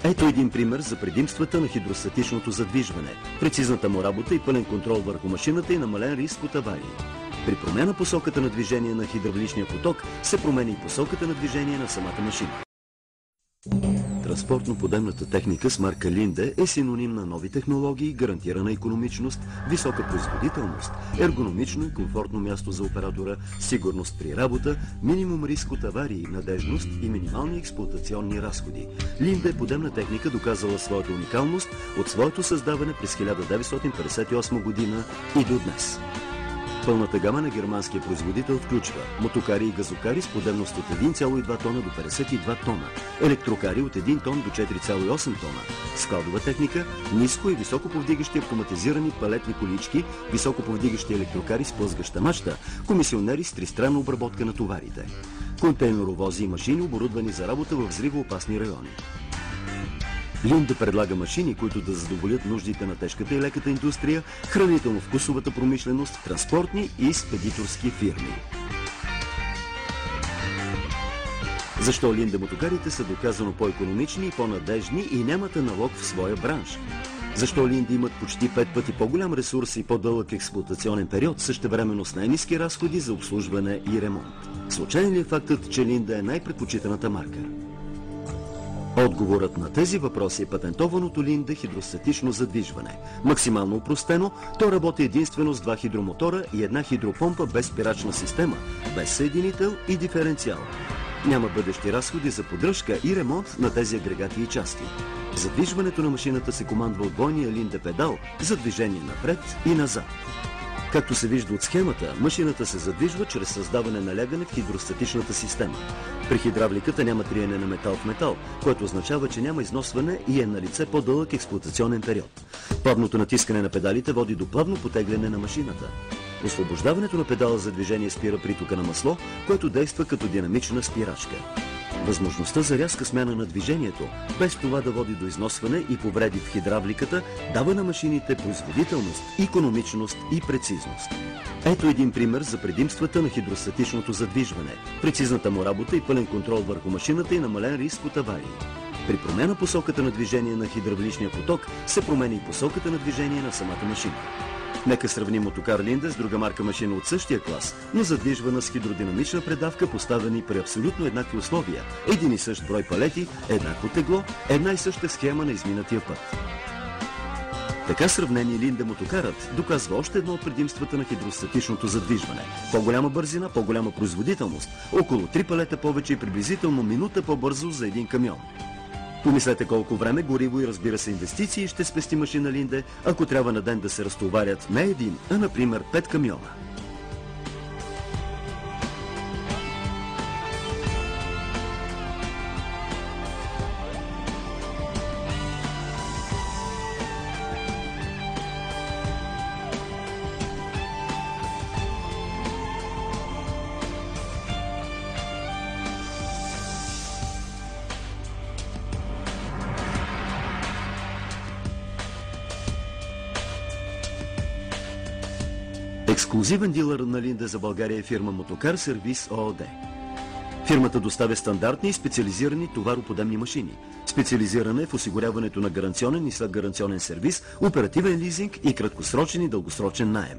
Ето един пример за предимствата на хидростатичното задвижване, прецизната му работа и пълен контрол върху машината и намален риск от аварии. При промяна посоката на движение на хидравличния поток се променя и посоката на движение на самата машина. Транспортно-подемната техника с марка Линде е синоним на нови технологии, гарантирана икономичност, висока производителност, ергономично и комфортно място за оператора, сигурност при работа, минимум риск от аварии, надежност и минимални експлоатационни разходи. Линде е подемна техника, доказала своята уникалност от своето създаване през 1958 година и до днес. Пълната гама на германския производител включва мотокари и газокари с подемност от 1,2 тона до 52 тона, електрокари от 1 тон до 4,8 тона, складова техника, ниско и високо повдигащи автоматизирани палетни колички, високо повдигащи електрокари с плъзгаща мачта, комисионери с тристранна обработка на товарите, контейнеровози и машини, оборудвани за работа в взривоопасни райони. Линде предлага машини, които да задоволят нуждите на тежката и леката индустрия, хранително-вкусовата промишленост, транспортни и спедиторски фирми. Защо Линде мотокарите са доказано по-икономични и по-надежни и нямат аналог в своя бранш? Защо Линде имат почти 5 пъти по-голям ресурс и по-дълъг експлоатационен период, същевременно с най-ниски разходи за обслужване и ремонт? Случайен ли е фактът, че Линде е най-предпочитаната марка? Отговорът на тези въпроси е патентованото Линде хидростатично задвижване. Максимално упростено, то работи единствено с 2 хидромотора и една хидропомпа без спирачна система, без съединител и диференциал. Няма бъдещи разходи за поддръжка и ремонт на тези агрегати и части. Задвижването на машината се командва от двойния Линде педал за движение напред и назад. Както се вижда от схемата, машината се задвижва чрез създаване на лягане в хидростатичната система. При хидравликата няма триене на метал в метал, което означава, че няма износване и е на лице по-дълъг експлоатационен период. Плавното натискане на педалите води до плавно потегляне на машината. Освобождаването на педала за движение спира притока на масло, което действа като динамична спирачка. Възможността за рязка смяна на движението, без това да води до износване и повреди в хидравликата, дава на машините производителност, икономичност и прецизност. Ето един пример за предимствата на хидростатичното задвижване, прецизната му работа и пълен контрол върху машината и намален риск от аварии. При промяна посоката на движение на хидравличния поток се променя и посоката на движение на самата машина. Нека сравним мотокар Линде с друга марка машина от същия клас, но задвижвана с хидродинамична предавка, поставени при абсолютно еднакви условия, един и същ брой палети, еднакво тегло, една и съща схема на изминатия път. Така сравнение Линде мотокарът доказва още едно от предимствата на хидростатичното задвижване. По-голяма бързина, по-голяма производителност, около 3 палета повече и приблизително минута по-бързо за един камион. Помислете колко време, гориво и разбира се инвестиции ще спести машина Линде, ако трябва на ден да се разтоварят не един, а например 5 камиона. Ексклузивен дилър на Линде за България е фирма Мотокар Сервис ООД. Фирмата доставя стандартни и специализирани товароподемни машини. Специализирана е в осигуряването на гаранционен и следгаранционен сервис, оперативен лизинг и краткосрочен и дългосрочен наем.